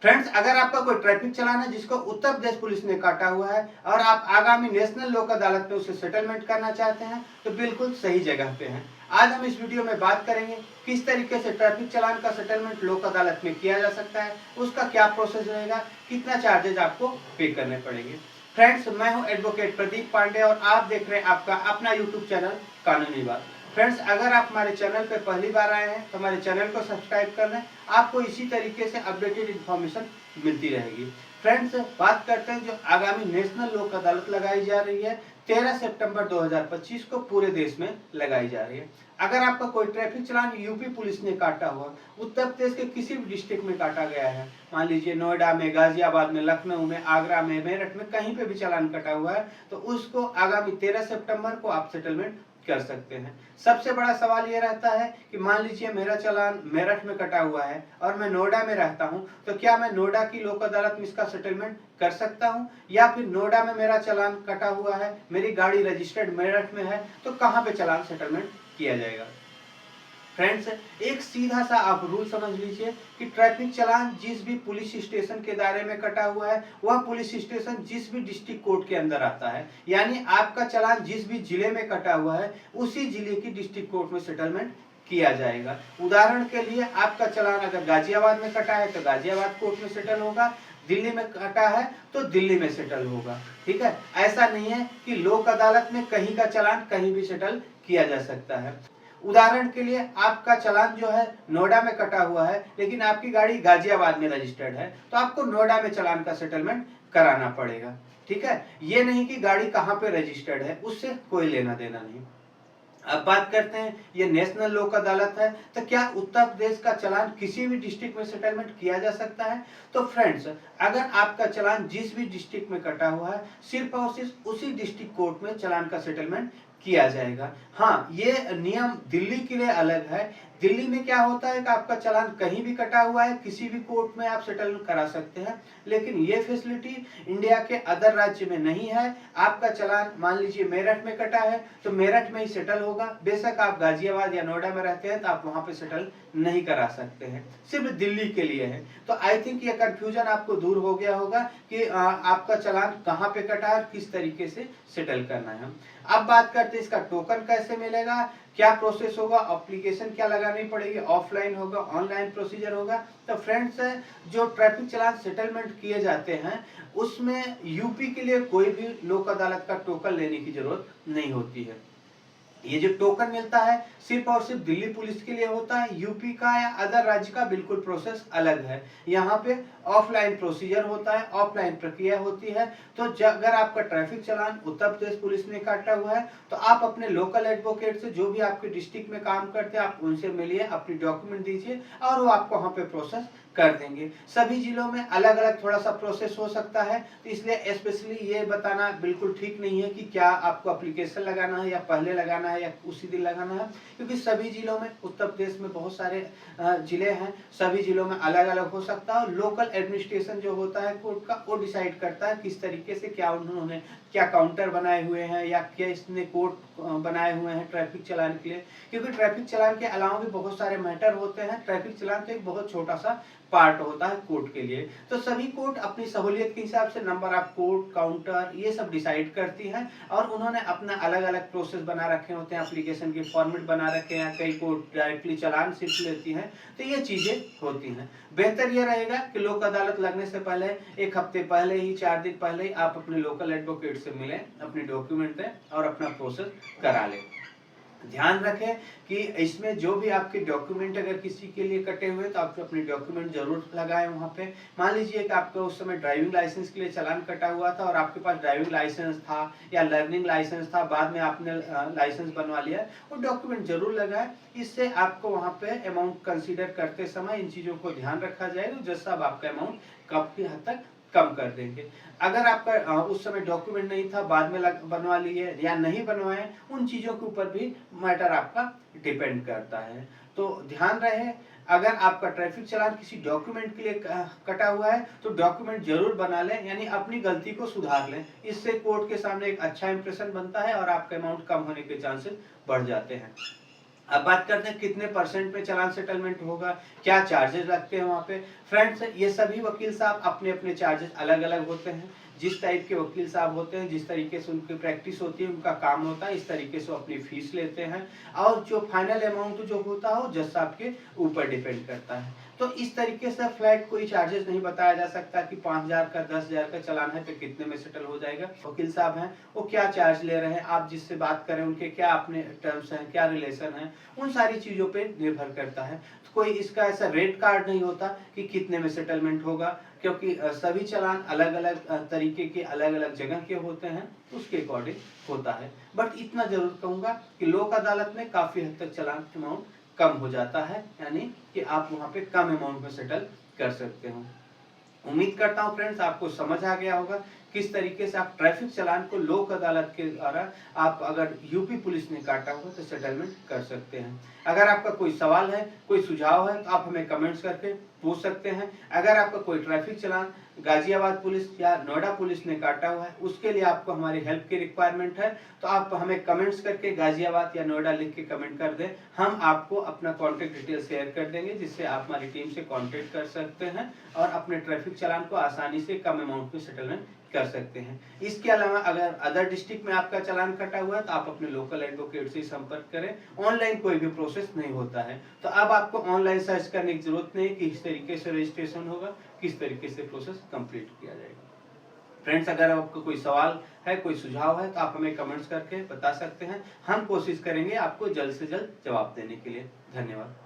Friends, अगर आपका कोई ट्रैफिक चालान है जिसको उत्तर प्रदेश पुलिस ने काटा हुआ है और आप आगामी नेशनल लोक अदालत में उसे सेटलमेंट करना चाहते हैं तो बिल्कुल सही जगह पे हैं। आज हम इस वीडियो में बात करेंगे किस तरीके से ट्रैफिक चालान का सेटलमेंट लोक अदालत में किया जा सकता है, उसका क्या प्रोसेस रहेगा, कितना चार्जेज आपको पे करने पड़ेंगे। फ्रेंड्स, मैं हूं एडवोकेट प्रदीप पांडे और आप देख रहे हैं आपका अपना यूट्यूब चैनल कानूनी बात। फ्रेंड्स, अगर आप हमारे चैनल पर पहली बार आए हैं तो हमारे चैनल को सब्सक्राइब कर लें, आपको इसी तरीके से अपडेटेड इन्फॉर्मेशन मिलती रहेगी। फ्रेंड्स, बात करते हैं जो आगामी नेशनल लोक अदालत लगाई जा रही है 13 सितंबर 2025 को पूरे देश में लगाई जा रही है। अगर आपका कोई ट्रैफिक चालान यूपी पुलिस ने काटा हुआ, उत्तर प्रदेश के किसी भी डिस्ट्रिक्ट में काटा गया है, मान लीजिए नोएडा में, गाजियाबाद में, लखनऊ में, आगरा में, मेरठ में, कहीं पे भी चालान कटा हुआ है तो उसको आगामी 13 सितंबर को आप सेटलमेंट कर सकते हैं। सबसे बड़ा सवाल ये रहता है कि मान लीजिए मेरा चालान मेरठ में कटा हुआ है और मैं नोएडा में रहता हूं, तो क्या मैं नोएडा की लोक अदालत में इसका सेटलमेंट कर सकता हूं, या फिर नोएडा में मेरा चालान कटा हुआ है, मेरी गाड़ी रजिस्टर्ड मेरठ में है, तो कहां पे चालान सेटलमेंट किया जाएगा। फ्रेंड्स, एक सीधा सा आप रूल समझ लीजिए कि ट्रैफिक चालान जिस भी पुलिस स्टेशन के दायरे में कटा हुआ है वह पुलिस स्टेशन जिस भी डिस्ट्रिक्ट कोर्ट के अंदर आता है, यानी आपका चालान जिस भी जिले में कटा हुआ है उसी जिले की डिस्ट्रिक्ट कोर्ट में सेटलमेंट किया जाएगा। उदाहरण के लिए आपका चालान अगर गाजियाबाद में कटा है तो गाजियाबाद कोर्ट में सेटल होगा, दिल्ली में कटा है तो दिल्ली में सेटल होगा। ठीक है, ऐसा नहीं है कि लोक अदालत में कहीं का चालान कहीं भी सेटल किया जा सकता है। उदाहरण के लिए आपका चालान जो है नोएडा में कटा हुआ है लेकिन आपकी गाड़ी गाजियाबाद में रजिस्टर्ड है तो आपको नोएडा में चालान का सेटलमेंट कराना पड़ेगा। ठीक है, ये नहीं कि गाड़ी कहां पे रजिस्टर्ड है, उससे कोई लेना देना नहीं। अब बात करते हैं ये नेशनल लोक अदालत है तो क्या उत्तर प्रदेश का चालान किसी भी डिस्ट्रिक्ट में सेटलमेंट किया जा सकता है। तो फ्रेंड्स, अगर आपका चालान जिस भी डिस्ट्रिक्ट में कटा हुआ है सिर्फ और सिर्फ उसी डिस्ट्रिक्ट कोर्ट में चालान का सेटलमेंट किया जाएगा। हाँ, ये नियम दिल्ली के लिए अलग है। दिल्ली में क्या होता है कि आपका चालान कहीं भी कटा हुआ है किसी भी कोर्ट में आप सेटल करा सकते हैं, लेकिन ये फैसिलिटी इंडिया के अदर राज्य में नहीं है। आपका चालान मान लीजिए मेरठ में कटा है तो मेरठ में ही सेटल होगा, बेशक आप गाजियाबाद या नोएडा में रहते हैं तो आप वहां पे सेटल नहीं करा सकते हैं, सिर्फ दिल्ली के लिए है। तो आई थिंक ये कंफ्यूजन आपको दूर हो गया होगा कि आपका चालान कहाँ पे कटा है और किस तरीके से सेटल करना है। अब बात करते हैं इसका टोकन कैसे मिलेगा, क्या प्रोसेस होगा, एप्लीकेशन क्या लगानी पड़ेगी, ऑफलाइन होगा, ऑनलाइन प्रोसीजर होगा। तो फ्रेंड्स, जो ट्रैफिक चालान सेटलमेंट किए जाते हैं उसमें यूपी के लिए कोई भी लोक अदालत का टोकन लेने की जरूरत नहीं होती है। ये जो टोकन मिलता है सिर्फ और सिर्फ दिल्ली पुलिस के लिए होता है, यूपी का या अदर राज्य का बिल्कुल प्रोसेस अलग है। यहाँ पे ऑफलाइन प्रोसीजर होता है, ऑफलाइन प्रक्रिया होती है। तो अगर आपका ट्रैफिक चालान उत्तर प्रदेश पुलिस ने काटा हुआ है तो आप अपने लोकल एडवोकेट से, जो भी आपके डिस्ट्रिक्ट में काम करते हैं, आप उनसे मिलिए, अपनी डॉक्यूमेंट दीजिए और वो आपको वहाँ पे प्रोसेस कर देंगे। सभी जिलों में अलग अलग थोड़ा सा प्रोसेस हो सकता है, तो इसलिए स्पेशली ये बताना बिल्कुल ठीक नहीं है कि क्या आपको एप्लीकेशन लगाना है या पहले लगाना है या उसी दिन लगाना है, क्योंकि सभी जिलों में, उत्तर प्रदेश में बहुत सारे जिले हैं, सभी जिलों में अलग अलग हो सकता है। लोकल एडमिनिस्ट्रेशन जो होता है कोर्ट का, वो डिसाइड करता है किस तरीके से, क्या उन्होंने क्या काउंटर बनाए हुए हैं या क्या इसने कोर्ट बनाए हुए हैं ट्रैफिक चालान के लिए, क्योंकि ट्रैफिक चालान के अलावा भी बहुत सारे मैटर होते हैं। ट्रैफिक चालान तो एक बहुत छोटा सा पार्ट होता है कोर्ट के लिए। तो सभी कोर्ट अपनी सहूलियत के हिसाब से नंबर ऑफ कोर्ट, काउंटर, ये सब डिसाइड करती हैं और उन्होंने अपना अलग अलग प्रोसेस बना रखे होते हैं, एप्लीकेशन के फॉर्मेट बना रखे हैं, कई कोर्ट डायरेक्टली चालान सिर्फ लेती हैं। तो ये चीजें होती हैं। बेहतर यह रहेगा कि लोक अदालत लगने से पहले एक हफ्ते पहले ही, 4 दिन पहले ही आप अपने लोकल एडवोकेट से मिलें, अपनी डॉक्यूमेंट दें और अपना प्रोसेस करा लें। ध्यान रखें कि इसमें जो भी आपके डॉक्यूमेंट अगर किसी के लिए कटे हुए तो आप अपने डॉक्यूमेंट जरूर लगाएं वहां पे। मान लीजिए कि आपका उस समय ड्राइविंग लाइसेंस के लिए चालान कटा हुआ था और आपके पास ड्राइविंग लाइसेंस था या लर्निंग लाइसेंस था, बाद में आपने लाइसेंस बनवा लिया, वो डॉक्यूमेंट जरूर लगाएं। इससे आपको वहां पे अमाउंट कंसिडर करते समय इन चीजों को ध्यान रखा जाएगा, जज साहब आपका अमाउंट काफी हद तक कम कर देंगे। अगर आपका उस समय डॉक्यूमेंट नहीं था, बाद में बनवा लिए या नहीं बनवाए, उन चीजों के ऊपर भी मैटर आपका डिपेंड करता है। तो ध्यान रहे, अगर आपका ट्रैफिक चालान किसी डॉक्यूमेंट के लिए कटा हुआ है तो डॉक्यूमेंट जरूर बना लें, यानी अपनी गलती को सुधार लें। इससे कोर्ट के सामने एक अच्छा इंप्रेशन बनता है और आपका अमाउंट कम होने के चांसेस बढ़ जाते हैं। अब बात करते हैं कितने परसेंट पे चालान सेटलमेंट होगा, क्या चार्जेस लगते हैं वहाँ पे। फ्रेंड्स, ये सभी वकील साहब अपने अपने चार्जेस अलग अलग होते हैं। जिस टाइप के वकील साहब होते हैं, जिस तरीके से उनकी प्रैक्टिस होती है, उनका काम होता है, इस तरीके से वो अपनी फीस लेते हैं। और जो फाइनल अमाउंट जो होता है वो जज साहब के ऊपर डिपेंड करता है। तो इस तरीके से फ्लैट कोई चार्जेस नहीं बताया जा सकता कि 5,000 का 10,000 का चालान है तो कितने में सेटल हो जाएगा। वकील साहब हैं वो क्या चार्ज ले रहे हैं, आप जिससे बात करें उनके क्या अपने टर्म्स हैं, क्या रिलेशन है, उन सारी चीजों पे निर्भर करता है। तो कोई इसका ऐसा रेट कार्ड नहीं होता कि कितने में सेटलमेंट होगा, क्योंकि सभी चालान अलग अलग तरीके के अलग अलग जगह के होते हैं, उसके अकॉर्डिंग होता है। बट इतना जरूर कहूंगा कि लोक अदालत में काफी हद तक चालान अमाउंट कम हो जाता है, यानी कि आप वहां पे कम अमाउंट में सेटल कर सकते हो। उम्मीद करता हूँ फ्रेंड्स आपको समझ आ गया होगा किस तरीके से आप ट्रैफिक चालान को लोक अदालत के द्वारा आप अगर यूपी पुलिस ने काटा हुआ तो सेटलमेंट कर सकते हैं। अगर आपका कोई सवाल है, कोई सुझाव है तो आप हमें कमेंट्स करके पूछ सकते हैं। अगर आपका कोई ट्रैफिक चालान गाजियाबाद पुलिस या नोएडा पुलिस ने काटा हुआ है, उसके लिए आपको हमारी हेल्प की रिक्वायरमेंट है, तो आप हमें कमेंट्स करके गाजियाबाद या नोएडा लिख के कमेंट कर दें। हम आपको अपना कॉन्टेक्ट डिटेल शेयर कर देंगे, जिससे आप हमारी टीम से कॉन्टेक्ट कर सकते हैं और अपने ट्रैफिक चालान को आसानी से कम अमाउंट में सेटलमेंट कर सकते हैं। इसके अलावा अगर अदर डिस्ट्रिक्ट में आपका चालान कटा हुआ है तो आप अपने लोकल एडवोकेट से संपर्क करें। ऑनलाइन कोई भी प्रोसेस नहीं होता है, तो अब आपको ऑनलाइन सर्च करने की जरूरत नहीं कि किस तरीके से रजिस्ट्रेशन होगा, किस तरीके से प्रोसेस कंप्लीट किया जाएगा। फ्रेंड्स, अगर आपको कोई सवाल है, कोई सुझाव है तो आप हमें कमेंट्स करके बता सकते हैं। हम कोशिश करेंगे आपको जल्द से जल्द जवाब देने के लिए। धन्यवाद।